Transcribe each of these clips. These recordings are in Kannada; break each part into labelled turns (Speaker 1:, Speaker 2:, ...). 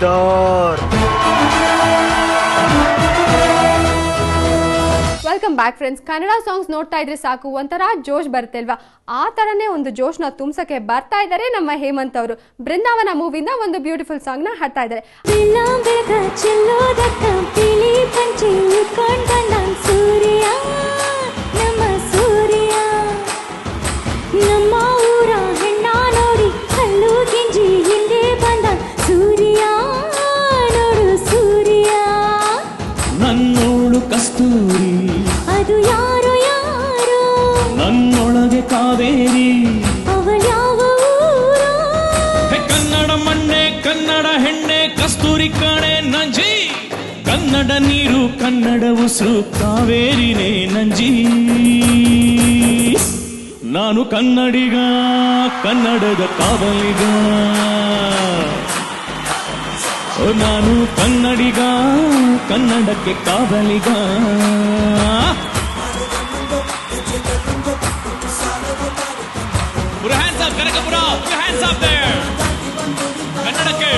Speaker 1: ಜೋರ್ದಾರ್.
Speaker 2: Welcome back friends. Kannada songs ನೋಡ್ತಾ ಇದ್ರೆ ಸಾಕು ಒಂಥರ ಜೋಶ್ ಬರುತ್ತೆ ಅಲ್ವಾ? ಆ ತರನೇ ಒಂದು ಜೋಶ್ನ ತುಂಬಸಕ್ಕೆ ಬರ್ತಾ ಇದ್ದಾರೆ ನಮ್ಮ ಹೇಮಂತ್ ಅವರು. ಬೃಂದಾವನ ಮೂವಿಯಿಂದ ಒಂದು ಬ್ಯೂಟಿಫುಲ್ ಸಾಂಗ್ ನ ಹಾಡ್ತಾ ಇದ್ದಾರೆ.
Speaker 3: ಕಸ್ತೂರಿ ಅದು ಯಾರೋ ಯಾರೋ ನನ್ನೊಳಗೆ ಕಾವೇರಿ ಅವಳ್ಯಾವ ಊರೋ ಕನ್ನಡ ಮಣ್ಣೆ ಕನ್ನಡ ಹೆಣ್ಣೆ ಕಸ್ತೂರಿ ಕಣೆ ನಂಜಿ ಕನ್ನಡ ನೀರು ಕನ್ನಡ ಉಸಿರು ಕಾವೇರಿನೇ ನಂಜಿ ನಾನು ಕನ್ನಡಿಗ ಕನ್ನಡದ ಕಾವಲಿಗ ನಾನು ಕನ್ನಡಿಗ ಕನ್ನಡಕ್ಕೆ ಕಾವಲಿಗ ಕನಕಪುರ ಕನ್ನಡಕ್ಕೆ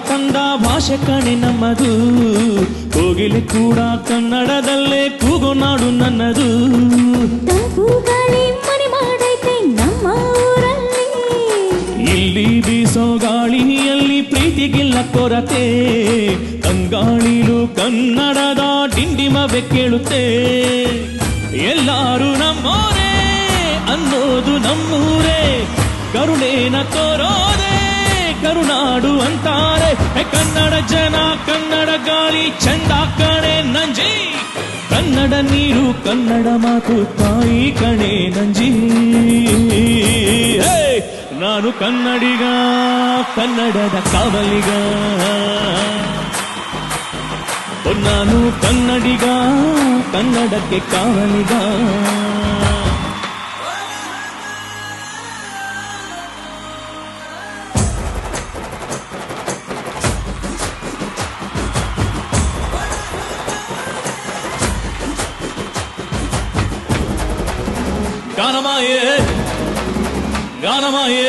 Speaker 3: ತಂದ ಭಾಷೆ ಕಣೆ ನಮ್ಮದು ಕೋಗಿಲೆ ಕೂಡ ಕನ್ನಡದಲ್ಲೇ ಕೂಗೋ ನಾಡು ನನ್ನದು ಇಲ್ಲಿ ಬೀಸೋ ಗಾಳಿಯಲ್ಲಿ ಪ್ರೀತಿಗಿಲ್ಲ ಕೊರತೆ ಕಂಗಾಳಿಲು ಕನ್ನಡದ ಡಿಂಡಿಮವೆ ಕೇಳುತ್ತೆ ಎಲ್ಲಾರು ನಮ್ಮೋರೇ ಅನ್ನೋದು ನಮ್ಮೂರೇ ಕರುಣೇನ ತೋರೋದೆ ಕರುನಾಡು ಅಂತಾರೆ ಕನ್ನಡ ಜನ ಕನ್ನಡ ಗಾಳಿ ಚಂದ ಕಣೆ ನಂಜಿ ಕನ್ನಡ ನೀರು ಕನ್ನಡ ಮಾತು ತಾಯಿ ಕಣೆ ನಂಜಿ ನಾನು ಕನ್ನಡಿಗ ಕನ್ನಡದ ಕಾವಲಿಗ ನಾನು ಕನ್ನಡಿಗ ಕನ್ನಡಕ್ಕೆ ಕಾವಲಿಗ ಗಾನಮಾಯೇ ಗಾನಮಾಯೇ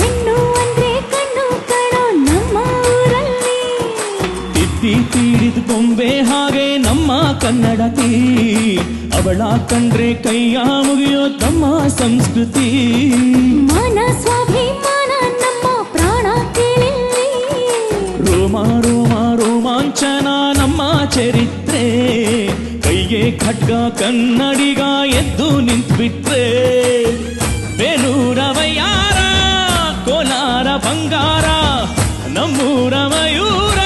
Speaker 4: ಹೆಣ್ಣು ಅಂದ್ರೆ ಕಣ್ಣು ಕಣೋ ನಮ್ಮ ಊರಲ್ಲಿ
Speaker 3: ತಿದ್ದಿ ತೀಡಿದ ಗೊಂಬೆ ಹಾಗೆ ನಮ್ಮ ಕನ್ನಡತಿ ಅವಳ ಕಂಡ್ರೆ ಕೈಯ ಮುಗಿಯೋ ತಮ್ಮ ಸಂಸ್ಕೃತಿ
Speaker 4: ಮಾನ ಸ್ವಾಭಿಮಾನ ನಮ್ಮ ಪ್ರಾಣ ಕೇಳಿ
Speaker 3: ರೋಮ ರೋಮ ರೋಮಾಂಚನ ನಮ್ಮ ಚರಿತ್ರೆ ಕೈಗೆ ಖಡ್ಗ ಕನ್ನಡಿಗ ಎದ್ದು ನಿಂತ್ಬಿಟ್ರೆ ಬೇಲೂರ ವಯ್ಯಾರ ಕೋಲಾರ ಬಂಗಾರ ನಮ್ಮೂರ ಮಯೂರ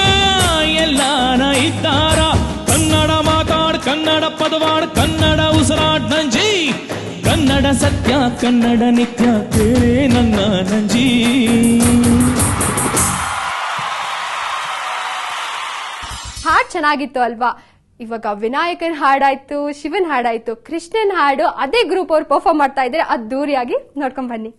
Speaker 3: ಎಲ್ಲಾನ ಇದ್ದಾರ ಕನ್ನಡ ಮಾತಾಡ್ ಕನ್ನಡ ಪದವಾಡ್ ಕನ್ನಡ ಉಸಿರಾಡ್ ನಂಜಿ ಕನ್ನಡ ಸತ್ಯ ಕನ್ನಡ ನಿತ್ಯ ಕೇಳೇ ನನ್ನ ನಂಜಿ
Speaker 2: ಹಾಡ್ ಚೆನ್ನಾಗಿತ್ತು ಅಲ್ವಾ? ಇವಾಗ ವಿನಾಯಕನ್ ಹಾಡಾಯ್ತು, ಶಿವನ್ ಹಾಡಾಯ್ತು, ಕೃಷ್ಣನ್ ಹಾಡು ಅದೇ ಗ್ರೂಪ್ ಅವ್ರು ಪರ್ಫಾರ್ಮ್ ಮಾಡ್ತಾ ಇದ್ರೆ ಅದ್ದೂರಿಯಾಗಿ ನೋಡ್ಕೊಂಡ್ ಬನ್ನಿ.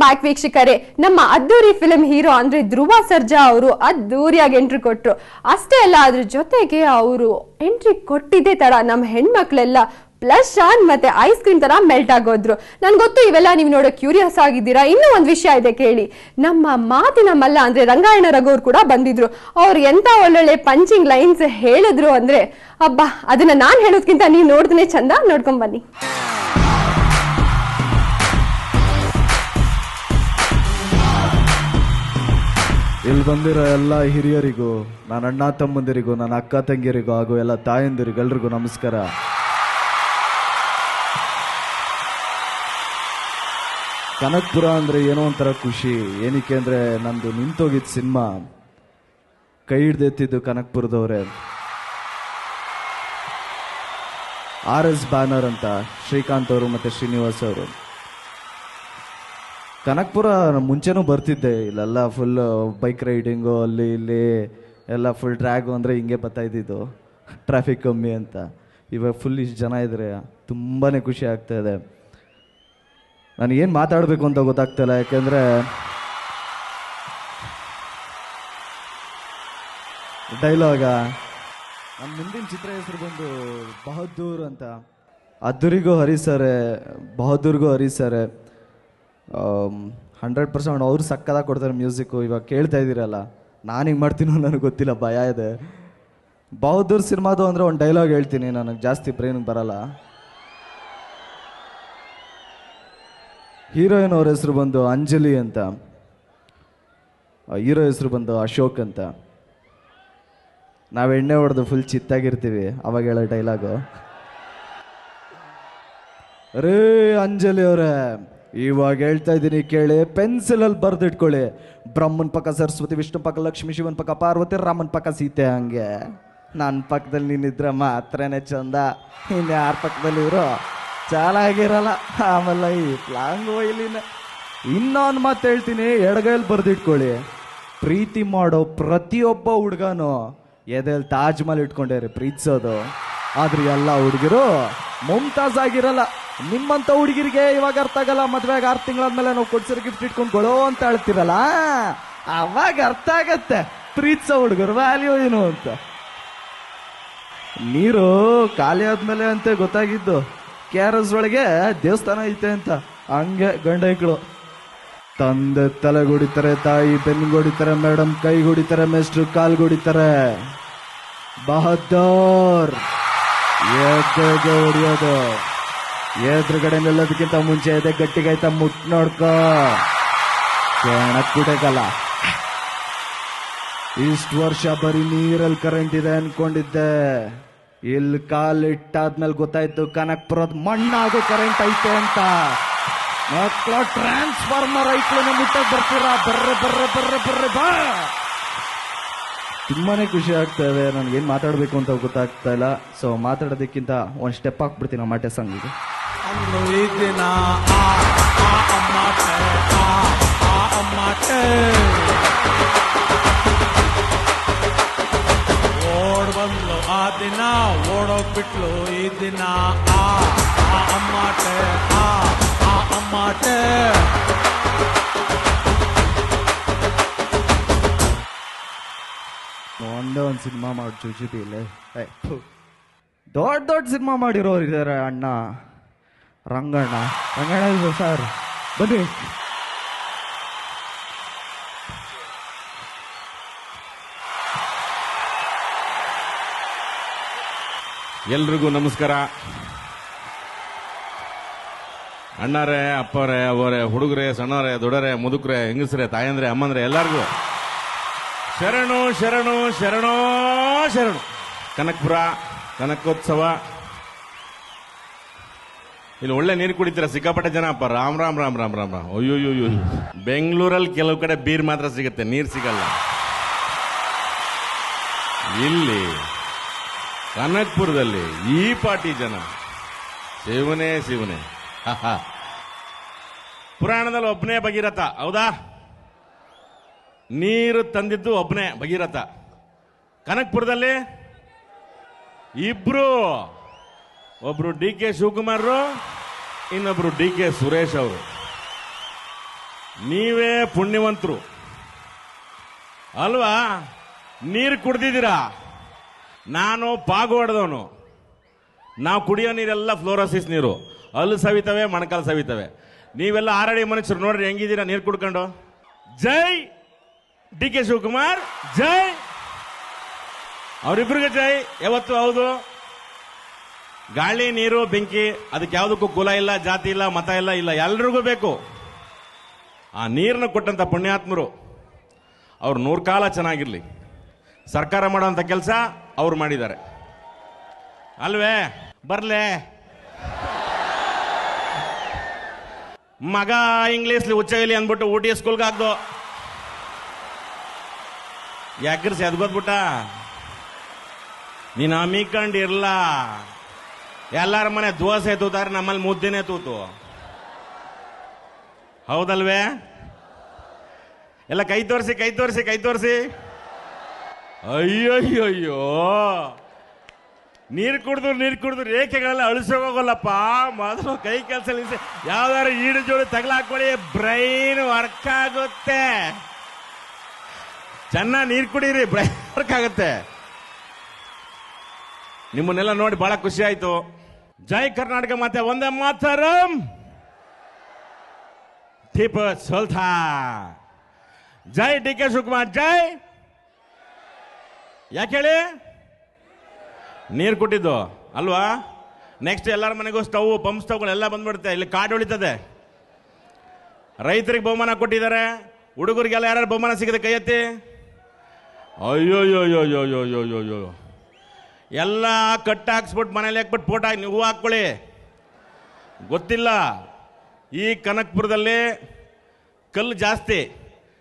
Speaker 2: ಬ್ಯಾಕ್ ವೀಕ್ಷಕರೇ. ನಮ್ಮ ಅದ್ದೂರಿ ಫಿಲ್ಮ್ ಹೀರೋ ಅಂದ್ರೆ ಧ್ರುವ ಸರ್ಜಾ ಅವರು ಅದ್ದೂರಿಯಾಗಿ ಎಂಟ್ರಿ ಕೊಟ್ರು. ಅಷ್ಟೇ ಅಲ್ಲ, ಅದ್ರ ಜೊತೆಗೆ ಅವರು ಎಂಟ್ರಿ ಕೊಟ್ಟಿದ್ದೇ ತರ ನಮ್ಮ ಹೆಣ್ಮಕ್ಳೆಲ್ಲ ಪ್ಲಸ್ ಶಾನ್ ಮತ್ತೆ ಐಸ್ ಕ್ರೀಮ್ ತರ ಮೆಲ್ಟ್ ಆಗೋದ್ರು. ನನ್ ಗೊತ್ತು ಇವೆಲ್ಲ ನೀವು ನೋಡೋ ಕ್ಯೂರಿಯಸ್ ಆಗಿದ್ದೀರಾ. ಇನ್ನೂ ಒಂದ್ ವಿಷಯ ಇದೆ ಕೇಳಿ. ನಮ್ಮ ಮಾತಿನ ಮಲ್ಲ ಅಂದ್ರೆ ರಂಗಾಯಣ ರಘುವ್ರು ಕೂಡ ಬಂದಿದ್ರು. ಅವ್ರು ಎಂತ ಒಳ್ಳೊಳ್ಳೆ ಪಂಚಿಂಗ್ ಲೈನ್ಸ್ ಹೇಳಿದ್ರು ಅಂದ್ರೆ ಅಬ್ಬಾ, ಅದನ್ನ ನಾನ್ ಹೇಳೋದ್ಕಿಂತ ನೀವು ನೋಡಿದ್ರೆ ಚಂದ. ನೋಡ್ಕೊಂಡ್ ಬನ್ನಿ.
Speaker 1: ಇಲ್ಲಿ ಬಂದಿರೋ ಎಲ್ಲ ಹಿರಿಯರಿಗೂ, ನನ್ನ ಅಣ್ಣ ತಮ್ಮಂದಿರಿಗೂ, ನನ್ನ ಅಕ್ಕ ತಂಗಿಯರಿಗೂ ಹಾಗೂ ಎಲ್ಲ ತಾಯಂದಿರಿಗೂ ಎಲ್ರಿಗೂ ನಮಸ್ಕಾರ. ಕನಕಪುರ ಅಂದರೆ ಏನೋ ಒಂಥರ ಖುಷಿ. ಏನಕ್ಕೆ ಅಂದರೆ ನಂದು ನಿಂತೋಗಿದ್ದ ಸಿನಿಮಾ ಕೈ ಹಿಡ್ದೆತ್ತಿದ್ದು ಕನಕಪುರದವ್ರೆ. RS ಬ್ಯಾನರ್ ಅಂತ ಶ್ರೀಕಾಂತ್ ಅವರು ಮತ್ತು ಶ್ರೀನಿವಾಸ್ ಅವರು. ಕನಕಪುರ ಮುಂಚೆನೂ ಬರ್ತಿದ್ದೆ. ಇಲ್ಲೆಲ್ಲ ಫುಲ್ ಬೈಕ್ ರೈಡಿಂಗು, ಅಲ್ಲಿ ಇಲ್ಲಿ ಎಲ್ಲ ಫುಲ್ ಡ್ರ್ಯಾಗು ಅಂದರೆ ಹಿಂಗೆ ಬರ್ತಾ ಇದ್ದಿದ್ದು, ಟ್ರಾಫಿಕ್ ಕಮ್ಮಿ ಅಂತ. ಇವಾಗ ಫುಲ್ ಇಷ್ಟು ಜನ ಇದ್ರೆ ತುಂಬಾ ಖುಷಿ ಆಗ್ತಾ ಇದೆ. ನನಗೇನು ಮಾತಾಡಬೇಕು ಅಂತ ಗೊತ್ತಾಗ್ತಿಲ್ಲ. ಯಾಕೆಂದರೆ ಡೈಲಾಗ ನಮ್ಮ ಮುಂದಿನ ಚಿತ್ರ ಹೆಸರು ಬಂದು ಬಹದ್ದೂರ್ ಅಂತ. ಅದ್ದೂರಿಗೂ ಹರಿಸರೆ, ಬಹದ್ದೂರ್ಗೂ ಹರಿಸರೆ 100% ಅವ್ರು ಸಕ್ಕದಾಗಿ ಕೊಡ್ತಾರೆ ಮ್ಯೂಸಿಕ್ಕು. ಇವಾಗ ಕೇಳ್ತಾ ಇದ್ದೀರಲ್ಲ, ನಾನು ಹಿಂಗೆ ಮಾಡ್ತೀನೋ ನನಗೆ ಗೊತ್ತಿಲ್ಲ, ಭಯ ಇದೆ. ಬಹದ್ದೂರ್ ಸಿನಿಮಾದು ಅಂದರೆ ಒಂದು ಡೈಲಾಗ್ ಹೇಳ್ತೀನಿ, ನನಗೆ ಜಾಸ್ತಿ ಬ್ರೈನ್ಗೆ ಬರಲ್ಲ. ಹೀರೋಯಿನ್ ಅವ್ರ ಹೆಸರು ಬಂದು ಅಂಜಲಿ ಅಂತ, ಹೀರೋ ಹೆಸರು ಬಂದು ಅಶೋಕ್ ಅಂತ. ನಾವು ಎಣ್ಣೆ ಹೊಡೆದು ಫುಲ್ ಚಿತ್ತಾಗಿರ್ತೀವಿ. ಅವಾಗ ಹೇಳೋ ಡೈಲಾಗು, ರೇ ಅಂಜಲಿ ಅವರೇ, ಇವಾಗ ಹೇಳ್ತಾ ಇದ್ದೀನಿ ಕೇಳಿ, ಪೆನ್ಸಿಲಲ್ಲಿ ಬರೆದಿಟ್ಕೊಳ್ಳಿ. ಬ್ರಹ್ಮನ್ ಪಕ್ಕ ಸರಸ್ವತಿ, ವಿಷ್ಣು ಪಕ್ಕ ಲಕ್ಷ್ಮಿ, ಶಿವನ್ ಪಕ್ಕ ಪಾರ್ವತಿ, ರಾಮನ್ ಪಕ್ಕ ಸೀತೆ. ಹಂಗೆ ನನ್ನ ಪಕ್ಕದಲ್ಲಿ ನೀನಿದ್ರೆ ಮಾತ್ರನೇ ಚಂದ, ಇನ್ನು ಯಾರ ಪಕ್ಕದಲ್ಲಿ ಇರೋ ಚೆನ್ನಾಗಿರಲ್ಲ. ಆಮೇಲೆ ಈ ಲಾಂಗ್ ವೈಲಿನ ಇನ್ನೊಂದು ಮಾತು ಹೇಳ್ತೀನಿ, ಎಡಗೈಲಿ ಬರೆದಿಟ್ಕೊಳ್ಳಿ. ಪ್ರೀತಿ ಮಾಡೋ ಪ್ರತಿಯೊಬ್ಬ ಹುಡುಗನು ಎದೆಯಲ್ಲಿ ತಾಜ್ ಮಹಲ್ ಇಟ್ಕೊಂಡೇರಿ ಪ್ರೀತಿಸೋದು. ಆದ್ರೆ ಎಲ್ಲ ಹುಡುಗಿರು ಮುಮ್ತಾಜ್ ಆಗಿರಲ್ಲ. ನಿಮ್ಮಂಥ ಹುಡುಗಿರಿಗೆ ಇವಾಗ ಅರ್ಥ ಆಗಲ್ಲ. ಮದುವೆಗೆ 6 ತಿಂಗಳಾದ್ಮೇಲೆ ನಾವು ಕೊಡ್ಸಿರೋ ಗಿಫ್ಟ್ ಇಟ್ಕೊಂಡು ಅಂತ ಹೇಳ್ತಿರಲ್ಲ, ಅವಾಗ ಅರ್ಥ ಆಗತ್ತೆ ಪ್ರೀತಿಸೋ ಹುಡುಗರು ವ್ಯಾಲ್ಯೂ ಏನು ಅಂತ. ನೀರು ಖಾಲಿ ಆದ್ಮೇಲೆ ಅಂತ ಗೊತ್ತಾಗಿದ್ದು KRS ಒಳಗೆ ದೇವಸ್ಥಾನ ಐತೆ ಅಂತ. ಹಂಗೆ ಗಂಡ ಐಕ್ಳು ತಂದೆ ತಲೆಗೊಡಿತಾರೆ, ತಾಯಿ ಬೆನ್ನಿಗೊಡಿತಾರೆ, ಮೇಡಮ್ ಕೈಗೊಡಿತಾರೆ, ಮೇಸ್ಟ್ರು ಕಾಲ್ಗೊಡಿತಾರೆ. ಬಹದ್ದೂರ್ ಎದೆಗೆ ಹೊಡಿಯೋದು. ಎದುರುಗಡೆ ನಿಲ್ಲೋದಕ್ಕಿಂತ ಮುಂಚೆ ಎದೆ ಗಟ್ಟಿಗಾಯ್ತಾ ಮುಟ್ ನೋಡ್ಕೋ, ಕೆಣಕ್ಬಿಟ್ಟೇಕಲ್ಲ. ಇಷ್ಟು ವರ್ಷ ಬರೀ ನೀರಲ್ಲಿ ಕರೆಂಟ್ ಇದೆ ಅನ್ಕೊಂಡಿದ್ದೆ. ಇಲ್ಲಿ ಕಾಲಿಟ್ಟಾದ್ಮೇಲೆ ಗೊತ್ತಾಯ್ತು ಕನಕಪುರದ ಮಣ್ಣಾಗೋ ಕರೆಂಟ್ ಐತೆ ಅಂತ. ಮಕ್ಕಳ ಟ್ರಾನ್ಸ್ಫಾರ್ಮರ್ ಐಕ್ಳನ್ನ ಮುಟ್ಟಕ್ ಬರ್ತೀರಾ? ಬರ್ರೆ ಬರ್ರೆ ಬರ್ರೆ ಬರ್ರೆ ಬಾ. ತುಂಬಾನೇ ಖುಷಿ ಆಗ್ತಾ ಇದೆ. ನನಗೇನು ಮಾತಾಡಬೇಕು ಅಂತ ಗೊತ್ತಾಗ್ತಾ ಇಲ್ಲ. ಸೊ ಮಾತಾಡೋದಕ್ಕಿಂತ ಒಂದು ಸ್ಟೆಪ್ ಹಾಕ್ಬಿಡ್ತೀನಿ ನಮ್ಮ ಮಾಟೆ ಸಾಂಗಿಗೆ.
Speaker 5: ಓಡ್ ಬಂದ್ಲು ಆ ದಿನ, ಓಡೋಗ್ಬಿಟ್ಲು ಈ ದಿನ. ಅಮ್ಮಾಟೆ ಅಮ್ಮಾಟೆ.
Speaker 1: ಒಂದೇ ಒಂದು ಸಿನಿಮಾ ಮಾಡಿ ಚುಚಿಪಿ ಇಲ್ಲ. ದೊಡ್ಡ ದೊಡ್ಡ ಸಿನಿಮಾ ಮಾಡಿರೋರು ಇದ್ದಾರೆ. ಅಣ್ಣ ರಂಗಣ್ಣ ಸರ್ ಬನ್ನಿ.
Speaker 6: ಎಲ್ರಿಗೂ ನಮಸ್ಕಾರ. ಅಣ್ಣರೇ, ಅಪ್ಪರೇ, ಅವರೇ, ಹುಡುಗರೇ, ಸಣ್ಣರೇ, ದೊಡ್ಡರೇ, ಮುದುಕರೇ, ಹೆಂಗಸರೇ, ತಾಯಂದ್ರೆ, ಅಮ್ಮಂದ್ರೆ ಎಲ್ಲರಿಗೂ ಶರಣು ಶರಣು ಶರಣೋ ಶರಣು. ಕನಕಪುರ ಕನಕೋತ್ಸವ. ಇಲ್ಲಿ ಒಳ್ಳೆ ನೀರು ಕುಡಿತೀರ ಸಿಕ್ಕಾಪಟ್ಟೆ ಜನ. ಅಪ್ಪ ರಾಮ್ ರಾಮ್ ರಾಮ್ ರಾಮ್ ರಾಮ್ ರಾಮ್. ಅಯ್ಯೋಯ್ಯೋ, ಬೆಂಗಳೂರಲ್ಲಿ ಕೆಲವು ಕಡೆ ಬೀರ್ ಮಾತ್ರ ಸಿಗುತ್ತೆ, ನೀರು ಸಿಗಲ್ಲ. ಇಲ್ಲಿ ಕನಕಪುರದಲ್ಲಿ ಈ ಪಾಟಿ ಜನ ಶಿವನೇ ಶಿವನೇ. ಪುರಾಣದಲ್ಲಿ ಒಬ್ಬನೇ ಭಗೀರಥ, ಹೌದಾ? ನೀರು ತಂದಿದ್ದು ಒಬ್ಬನೇ ಭಗೀರಥ. ಕನಕಪುರದಲ್ಲಿ ಇಬ್ರು, ಒಬ್ರು DK ಶಿವಕುಮಾರ್, ಇನ್ನೊಬ್ರು DK ಸುರೇಶ್ ಅವರು. ನೀವೇ ಪುಣ್ಯವಂತರು ಅಲ್ವಾ? ನೀರು ಕುಡ್ದಿದ್ದೀರಾ, ನಾನು ಪಾಗು ಹೊಡೆದವನು. ನಾವು ಕುಡಿಯೋ ನೀರೆಲ್ಲ ಫ್ಲೋರೋಸಿಸ್ ನೀರು, ಅಲ್ಲಿ ಸವಿತವೆ, ಮೊಣಕಾಲು ಸವಿತವೆ. ನೀವೆಲ್ಲ ಆರಡಿ ಮನುಷ್ಯರು ನೋಡ್ರಿ ಹೆಂಗಿದ್ದೀರಾ ನೀರು ಕುಡ್ಕೊಂಡು. ಜೈ ಡಿ ಕೆ ಶಿವಕುಮಾರ್, ಜೈ ಅವರಿಬ್ರಿಗೆ ಜೈ. ಯಾವತ್ತು ಹೌದು, ಗಾಳಿ ನೀರು ಬೆಂಕಿ ಅದಕ್ಕೆ ಯಾವುದಕ್ಕೂ ಕುಲ ಇಲ್ಲ, ಜಾತಿ ಇಲ್ಲ, ಮತ ಇಲ್ಲ, ಇಲ್ಲ ಎಲ್ರಿಗೂ ಬೇಕು. ಆ ನೀರನ್ನು ಕೊಟ್ಟಂತ ಪುಣ್ಯಾತ್ಮರು ಅವ್ರು 100 ಕಾಲ ಚೆನ್ನಾಗಿರ್ಲಿ. ಸರ್ಕಾರ ಮಾಡೋಂಥ ಕೆಲಸ ಅವ್ರು ಮಾಡಿದ್ದಾರೆ ಅಲ್ವೇ? ಬರ್ಲೆ ಮಗ ಇಂಗ್ಲೀಷ್ಲಿ ಹುಚ್ಚ ಅಂದ್ಬಿಟ್ಟು ಊಟಿ ಸ್ಕೂಲ್ಗೆ ಹಾಕ್ದು, ಯಾಕ್ರಿಸಿ ಎದ್ಗೋದ್ಬಿಟ್ಟ. ನೀನು ಹಮ್ಮಿಕೊಂಡಿರ್ಲ, ಎಲ್ಲರ ಮನೆ ದೋಸೆ ತೂತಾರೆ, ನಮ್ಮಲ್ಲಿ ಮುದ್ದೆನೆ ತೂತು. ಹೌದಲ್ವೇ? ಎಲ್ಲ ಕೈ ತೋರಿಸಿ ಕೈ ತೋರಿಸಿ ಕೈ ತೋರಿಸಿ. ಅಯ್ಯಯ್ಯೋ, ನೀರು ಕುಡಿದು ರೇಖೆಗಳೆಲ್ಲ ಅಳಿಸೋಗೋಲ್ಲಪ್ಪ. ಮೊದಲು ಕೈ ಕೆಲಸ ಯಾವ್ದಾರು ಈಡು ಜೋಡಿ ತಗಲಾಕೊಳ್ಳಿ, ಬ್ರೈನ್ ವರ್ಕ್ ಆಗುತ್ತೆ. ಚೆನ್ನಾಗಿ ನೀರು ಕುಡೀರಿ, ಬ್ರೈನ್ ವರ್ಕ್ ಆಗುತ್ತೆ. ನಿಮ್ಮನ್ನೆಲ್ಲ ನೋಡಿ ಬಹಳ ಖುಷಿ ಆಯ್ತು. ಜೈ ಕರ್ನಾಟಕ ಮಾತೆ, ಒಂದೇ ಮಾತರಂ. ಟಿಪ್ಪು ಸುಲ್ತಾನ್. ಜೈ ಡಿ ಕೆ ಶಿವಕುಮಾರ್, ಜೈ. ಯಾಕೆ ಹೇಳಿ? ನೀರು ಕೊಟ್ಟಿದ್ದು ಅಲ್ವಾ? ನೆಕ್ಸ್ಟ್ ಎಲ್ಲರ ಮನೆಗೂ ಸ್ಟವ್, ಪಂಪ್ ಸ್ಟವ್ಗಳೆಲ್ಲ ಬಂದ್ಬಿಡುತ್ತೆ. ಇಲ್ಲಿ ಕಾರ್ಡ್ ಉಳಿತದೆ. ರೈತರಿಗೆ ಬಹುಮಾನ ಕೊಟ್ಟಿದ್ದಾರೆ, ಹುಡುಗರಿಗೆಲ್ಲ ಯಾರು ಬಹುಮಾನ ಸಿಗಿದೆ ಕೈ ಎತ್ತಿ. ಅಯ್ಯೋಯ್ಯೋಯ್ಯೋಯ್ಯೋಯ್ಯೋಯ್ಯೋ, ಎಲ್ಲ ಕಟ್ ಹಾಕ್ಸ್ಬಿಟ್ಟು ಮನೇಲಿ ಹಾಕ್ಬಿಟ್ಟು ಫೋಟೋ ಹಾಕಿ ನೀವು ಹಾಕ್ಕೊಳ್ಳಿ. ಗೊತ್ತಿಲ್ಲ, ಈ ಕನಕಪುರದಲ್ಲಿ ಕಲ್ಲು ಜಾಸ್ತಿ,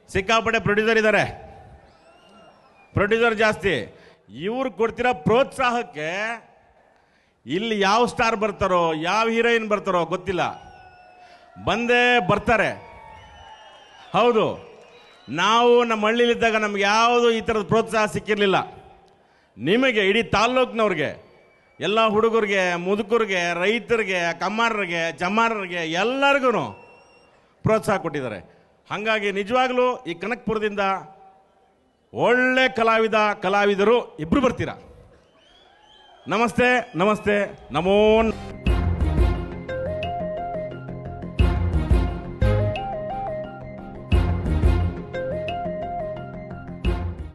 Speaker 6: ಸಿಕ್ಕಾಪಟ್ಟೆ ಪ್ರೊಡ್ಯೂಸರ್ ಇದ್ದಾರೆ, ಪ್ರೊಡ್ಯೂಸರ್ ಜಾಸ್ತಿ. ಇವ್ರು ಕೊಡ್ತಿರೋ ಪ್ರೋತ್ಸಾಹಕ್ಕೆ ಇಲ್ಲಿ ಯಾವ ಸ್ಟಾರ್ ಬರ್ತಾರೋ, ಯಾವ ಹೀರೋಯಿನ್ ಬರ್ತಾರೋ ಗೊತ್ತಿಲ್ಲ, ಬಂದೇ ಬರ್ತಾರೆ. ಹೌದು, ನಾವು ನಮ್ಮ ಹಳ್ಳಿಲಿದ್ದಾಗ ನಮ್ಗೆ ಯಾವುದು ಈ ಥರದ ಪ್ರೋತ್ಸಾಹ ಸಿಕ್ಕಿರಲಿಲ್ಲ. ನಿಮಗೆ ಇಡೀ ತಾಲ್ಲೂಕಿನವ್ರಿಗೆ, ಎಲ್ಲ ಹುಡುಗರಿಗೆ, ಮುದುಕರಿಗೆ, ರೈತರಿಗೆ, ಕಮ್ಮಾರರಿಗೆ, ಚಮ್ಮಾರರಿಗೆ ಎಲ್ಲರಿಗೂ ಪ್ರೋತ್ಸಾಹ ಕೊಟ್ಟಿದ್ದಾರೆ. ಹಾಗಾಗಿ ನಿಜವಾಗ್ಲೂ ಈ ಕನಕಪುರದಿಂದ ಒಳ್ಳೆ ಕಲಾವಿದರು ಇಬ್ರು ಬರ್ತೀರಾ. ನಮಸ್ತೆ ನಮಸ್ತೆ, ನಮೋ